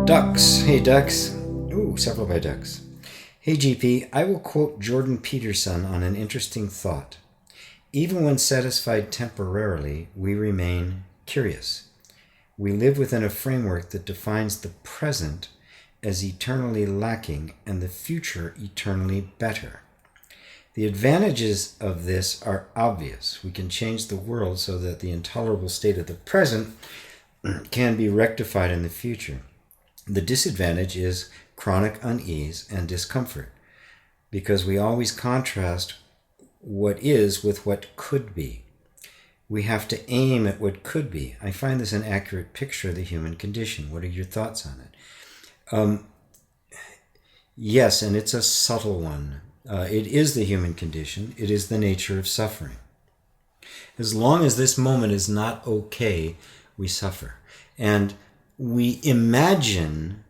Ducks. Hey, ducks. Ooh, several by ducks. Hey, GP, I will quote Jordan Peterson on an interesting thought. Even when satisfied temporarily, we remain curious. We live within a framework that defines the present as eternally lacking and the future eternally better. The advantages of this are obvious. We can change the world so that the intolerable state of the present can be rectified in the future. The disadvantage is chronic unease and discomfort, because we always contrast what is with what could be. We have to aim at what could be. I find this an accurate picture of the human condition. What are your thoughts on it? Yes, and it's a subtle one. It is the human condition. It is the nature of suffering. As long as this moment is not okay, we suffer. And we imagine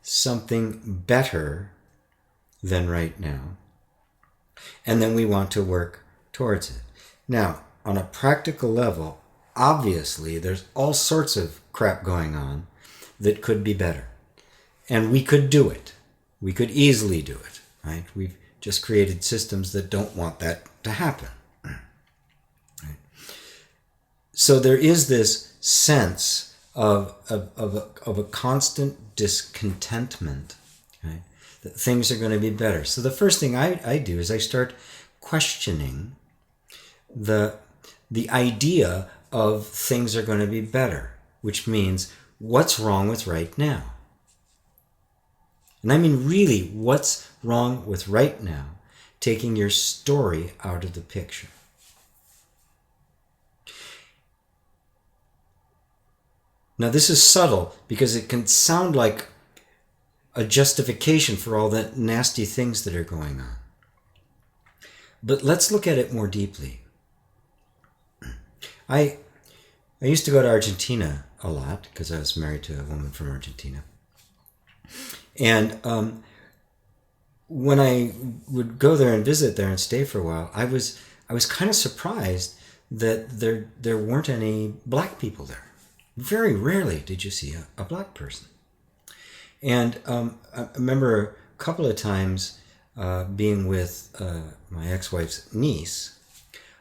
something better than right now. And then we want to work towards it. Now, on a practical level, obviously, there's all sorts of crap going on that could be better. And we could do it. We could easily do it, right? We've just created systems that don't want that to happen. Right? So there is this sense of a constant discontentment, right? That things are going to be better. So the first thing I do is I start questioning the idea of things are going to be better, which means what's wrong with right now? And I mean really, what's wrong with right now, taking your story out of the picture. Now this is subtle because it can sound like a justification for all the nasty things that are going on. But let's look at it more deeply. I used to go to Argentina a lot because I was married to a woman from Argentina. And when I would go there and visit there and stay for a while, I was kind of surprised that there weren't any black people there. Very rarely did you see a black person. And I remember a couple of times being with my ex-wife's niece,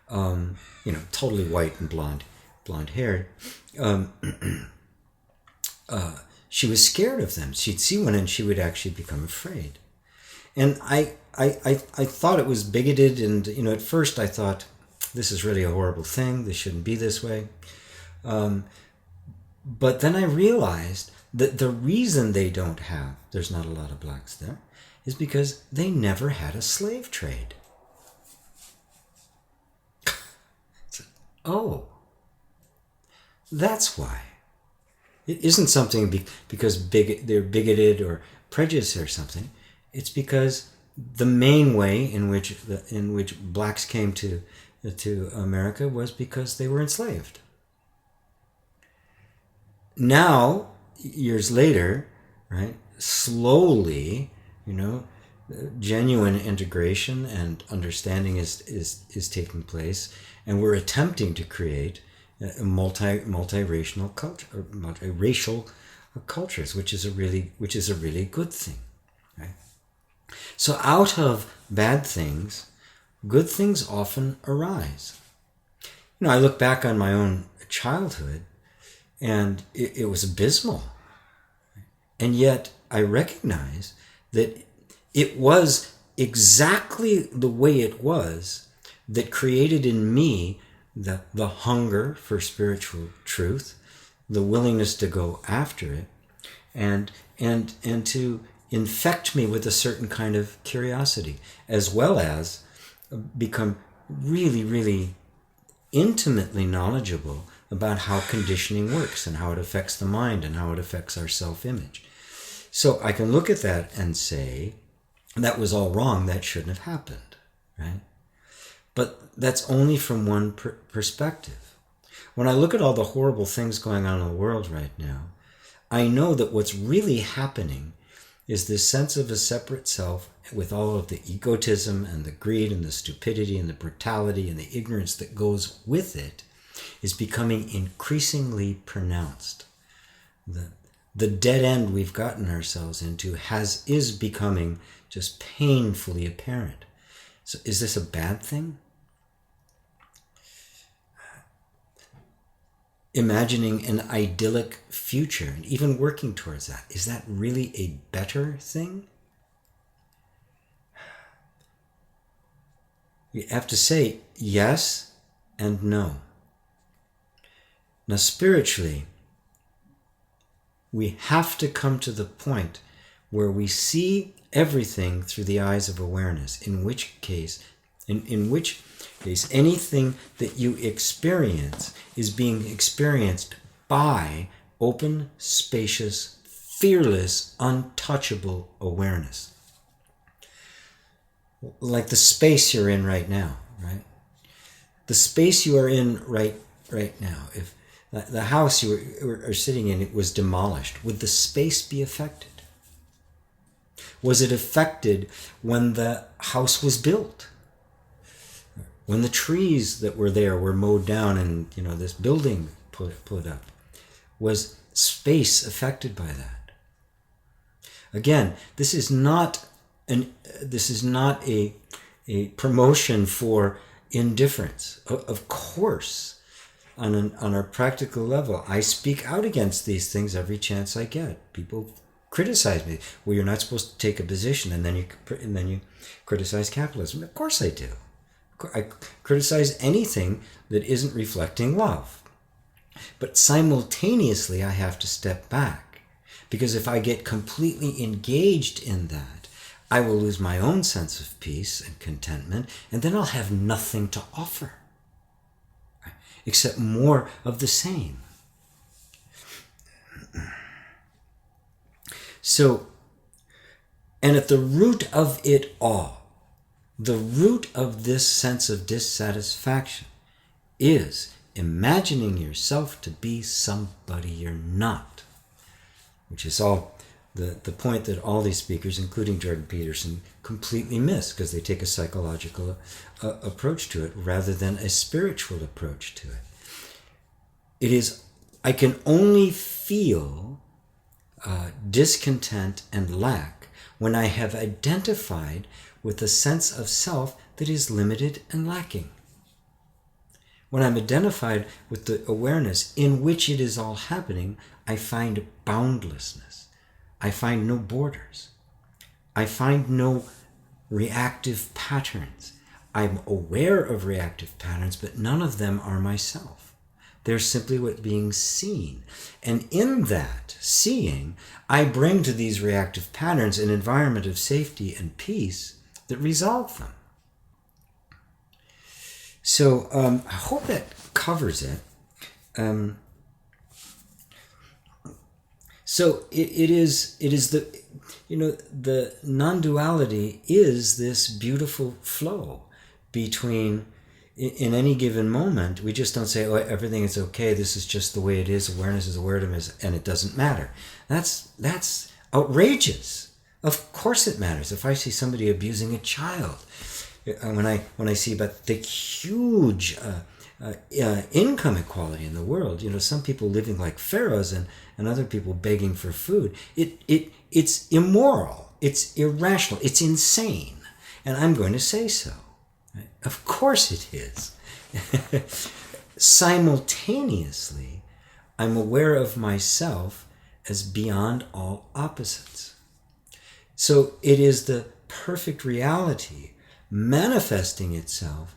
totally white and blonde haired. She was scared of them. She'd see one and she would actually become afraid. And I thought it was bigoted, and at first I thought, this is really a horrible thing. This shouldn't be this way. But then I realized that the reason there's not a lot of blacks there, is because they never had a slave trade. Oh, that's why. It isn't something because they're bigoted or prejudiced or something. It's because the main way in which blacks came to America was because they were enslaved. Now, years later, right, slowly, genuine integration and understanding is taking place, and we're attempting to create a multiracial culture, or multiracial cultures, which is a really good thing, right? So out of bad things, good things often arise. I look back on my own childhood, and it was abysmal. And yet I recognize that it was exactly the way it was that created in me the hunger for spiritual truth, the willingness to go after it, and to infect me with a certain kind of curiosity, as well as become really, really intimately knowledgeable about how conditioning works and how it affects the mind and how it affects our self-image. So I can look at that and say, that was all wrong, that shouldn't have happened, right? But that's only from one perspective. When I look at all the horrible things going on in the world right now, I know that what's really happening is this sense of a separate self with all of the egotism and the greed and the stupidity and the brutality and the ignorance that goes with it is becoming increasingly pronounced. the dead end we've gotten ourselves into is becoming just painfully apparent. So is this a bad thing? Imagining an idyllic future and even working towards that, is that really a better thing? You have to say yes and no. Now, spiritually, we have to come to the point where we see everything through the eyes of awareness, in which case anything that you experience is being experienced by open, spacious, fearless, untouchable awareness. Like the space you're in right now, right? The space you are in right now, if the house you are sitting in, it was demolished, would the space be affected? Was it affected when the house was built? When the trees that were there were mowed down and this building put up? Was space affected by that? Again, this is not a promotion for indifference. Of course, on a practical level, I speak out against these things every chance I get. People criticize me. Well, you're not supposed to take a position, and then you criticize capitalism. Of course I do. I criticize anything that isn't reflecting love. But simultaneously, I have to step back, because if I get completely engaged in that, I will lose my own sense of peace and contentment, and then I'll have nothing to offer except more of the same. So, and at the root of it all, the root of this sense of dissatisfaction is imagining yourself to be somebody you're not, which is all the point that all these speakers, including Jordan Peterson, completely miss, because they take a psychological approach to it rather than a spiritual approach to it. It is, I can only feel discontent and lack when I have identified with a sense of self that is limited and lacking. When I'm identified with the awareness in which it is all happening, I find boundlessness. I find no borders. I find no reactive patterns. I'm aware of reactive patterns, but none of them are myself. They're simply what's being seen. And in that seeing, I bring to these reactive patterns an environment of safety and peace that resolve them. So I hope that covers it. So it is the non-duality is this beautiful flow between, in any given moment, we just don't say, oh, everything is okay, this is just the way it is, awareness is awareness, and it doesn't matter. That's outrageous. Of course it matters. If I see somebody abusing a child, when I see about the huge income equality in the world, some people living like pharaohs and other people begging for food, it's immoral, it's irrational, it's insane, and I'm going to say so. Right? Of course it is. Simultaneously, I'm aware of myself as beyond all opposites. So it is the perfect reality manifesting itself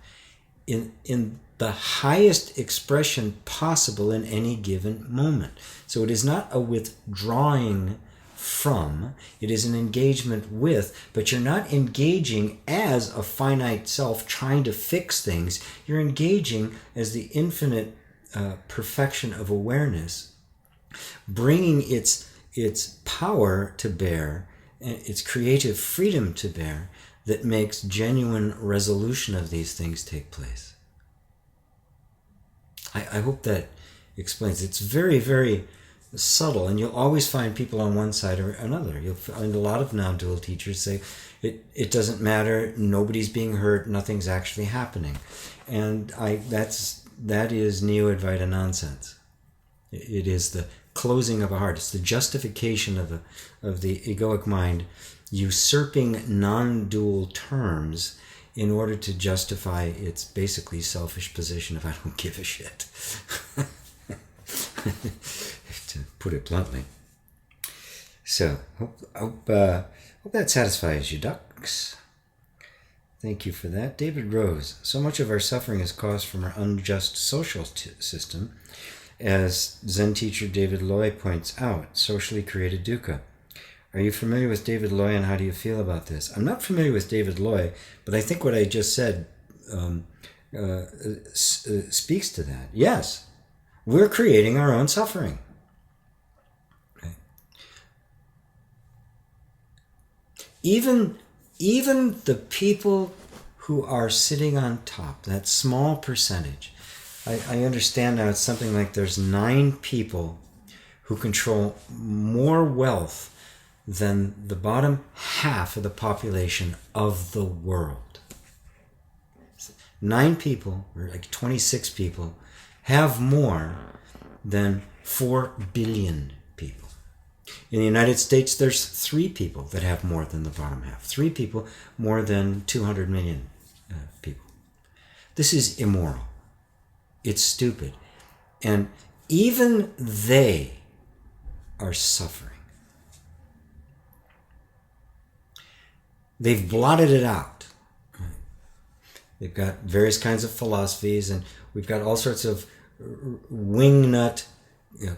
in the highest expression possible in any given moment. So it is not a withdrawing from, it is an engagement with, but you're not engaging as a finite self trying to fix things. You're engaging as the infinite perfection of awareness, bringing its power to bear, its creative freedom to bear, that makes genuine resolution of these things take place. I hope that explains. It's very, very subtle, and you'll always find people on one side or another. You'll find a lot of non-dual teachers say, it doesn't matter, nobody's being hurt, nothing's actually happening. And that is Neo-Advaita nonsense. It is the closing of a heart. It's the justification of the egoic mind usurping non-dual terms in order to justify its basically selfish position of I don't give a shit. To put it bluntly. So, hope that satisfies you, ducks. Thank you for that. David Rose. So much of our suffering is caused from our unjust social system. As Zen teacher David Loy points out, socially created dukkha. Are you familiar with David Loy and how do you feel about this? I'm not familiar with David Loy, but I think what I just said speaks to that. Yes, we're creating our own suffering. Okay. Even the people who are sitting on top, that small percentage, I understand now it's something like there's 9 people who control more wealth than the bottom half of the population of the world. 9 people, or like 26 people, have more than 4 billion people. In the United States, there's 3 people that have more than the bottom half. 3 people more than 200 million people. This is immoral. It's stupid. And even they are suffering. They've blotted it out. They've got various kinds of philosophies, and we've got all sorts of wingnut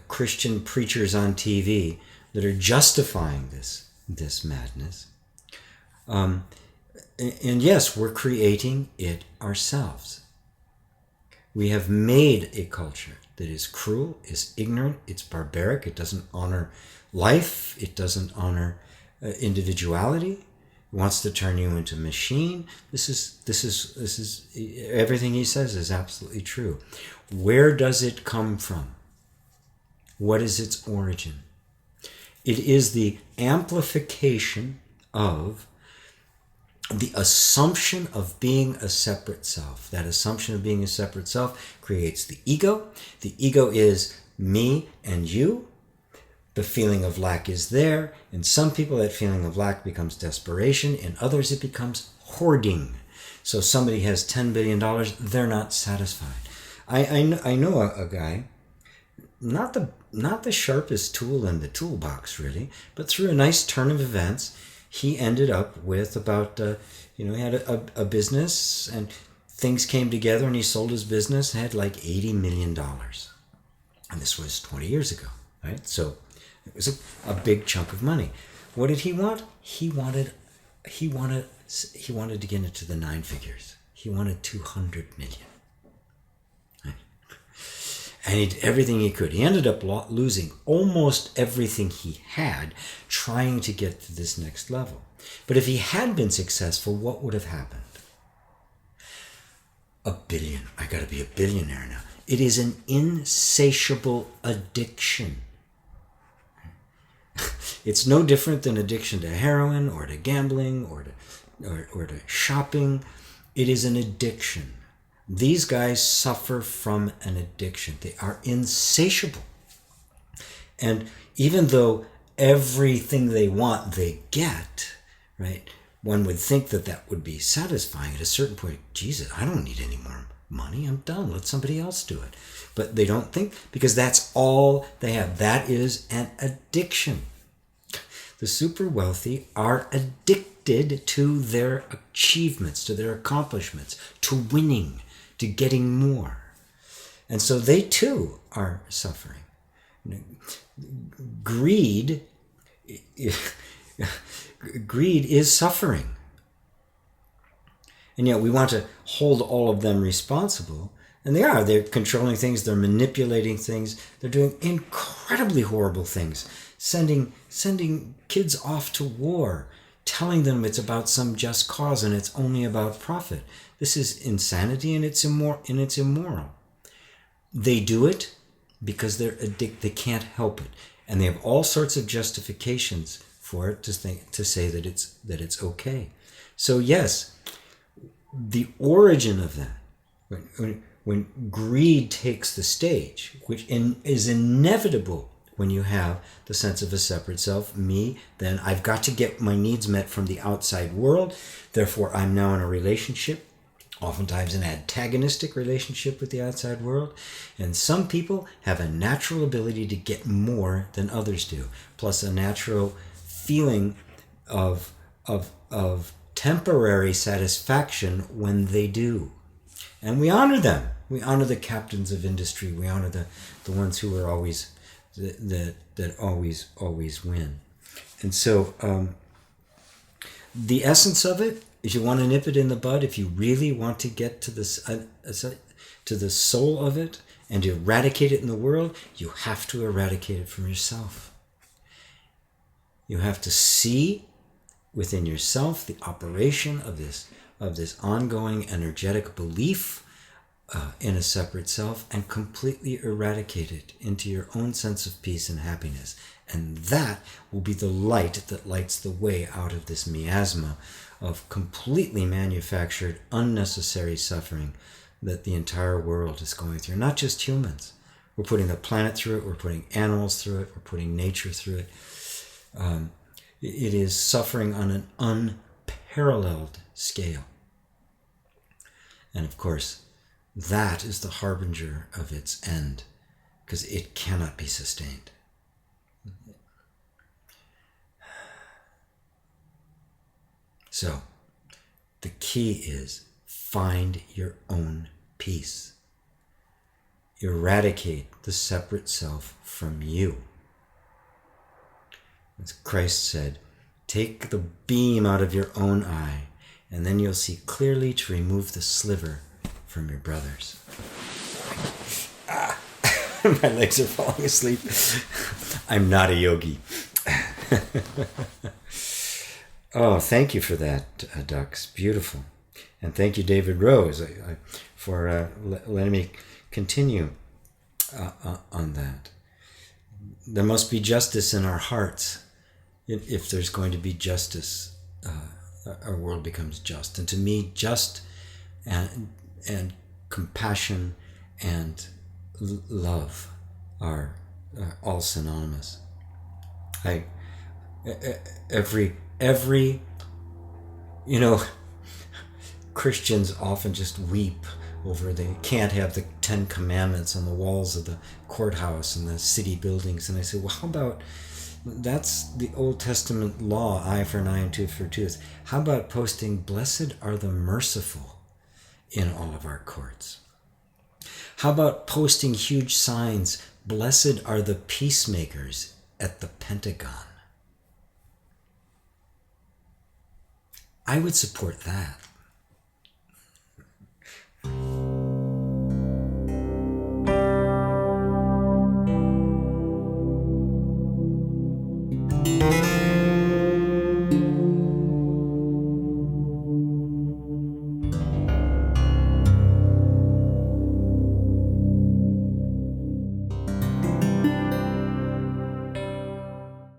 Christian preachers on TV that are justifying this madness. And yes, we're creating it ourselves. We have made a culture that is cruel, is ignorant, it's barbaric, it doesn't honor life, it doesn't honor individuality. Wants to turn you into a machine. This is everything he says is absolutely true. Where does it come from? What is its origin? It is the amplification of the assumption of being a separate self. That assumption of being a separate self creates the ego. The ego is me and you. The feeling of lack is there. In some people, that feeling of lack becomes desperation. In others, it becomes hoarding. So somebody has $10 billion, they're not satisfied. I know a guy, not the sharpest tool in the toolbox, really, but through a nice turn of events, he ended up with about, he had a business, and things came together, and he sold his business and had like $80 million. And this was 20 years ago, right? So it was a big chunk of money. What did he want? He wanted to get into the 9 figures. He wanted 200 million. Right? And he did everything he could. He ended up losing almost everything he had trying to get to this next level. But if he had been successful, what would have happened? $1 billion. I got to be a billionaire now. It is an insatiable addiction. It's no different than addiction to heroin or to gambling or to shopping. It is an addiction. These guys suffer from an addiction. They are insatiable. And even though everything they want they get, right? One would think that would be satisfying at a certain point. Jesus, I don't need any more money. I'm done. Let somebody else do it. But they don't think, because that's all they have. That is an addiction. The super wealthy are addicted to their achievements, to their accomplishments, to winning, to getting more. And so they too are suffering. Greed is suffering. And yet we want to hold all of them responsible. And they are. They're controlling things. They're manipulating things. They're doing incredibly horrible things. Sending kids off to war, telling them it's about some just cause and it's only about profit. This is insanity, and it's immoral. They do it because they're addicted. They can't help it, and they have all sorts of justifications for it to say that it's okay. So yes, the origin of that, when greed takes the stage, which is inevitable when you have the sense of a separate self, me, then I've got to get my needs met from the outside world. Therefore, I'm now in a relationship, oftentimes an antagonistic relationship with the outside world. And some people have a natural ability to get more than others do, plus a natural feeling of temporary satisfaction when they do. And we honor them. We honor the captains of industry. We honor the ones who are always that always win. And so the essence of it is, you want to nip it in the bud. If you really want to get to this to the soul of it and to eradicate it in the world, you have to eradicate it from yourself. You have to see within yourself the operation of this ongoing energetic belief in a separate self, and completely eradicate it into your own sense of peace and happiness. And that will be the light that lights the way out of this miasma of completely manufactured, unnecessary suffering that the entire world is going through. Not just humans. We're putting the planet through it, we're putting animals through it, we're putting nature through it. It is suffering on an unparalleled scale. And of course, that is the harbinger of its end, because it cannot be sustained. So, the key is find your own peace. Eradicate the separate self from you. As Christ said, take the beam out of your own eye, and then you'll see clearly to remove the sliver from your brothers. My legs are falling asleep. I'm not a yogi. Oh, thank you for that, Ducks. Beautiful. And thank you, David Rose, for letting me continue on that. There must be justice in our hearts. If there's going to be justice, our world becomes just. And to me, just and compassion and love are all synonymous. Every Christians often just weep over they can't have the 10 Commandments on the walls of the courthouse and the city buildings. And I say, well, how about, that's the Old Testament law, eye for an eye and tooth for a tooth. How about posting, blessed are the merciful, in all of our courts? How about posting huge signs, blessed are the peacemakers, at the Pentagon? I would support that.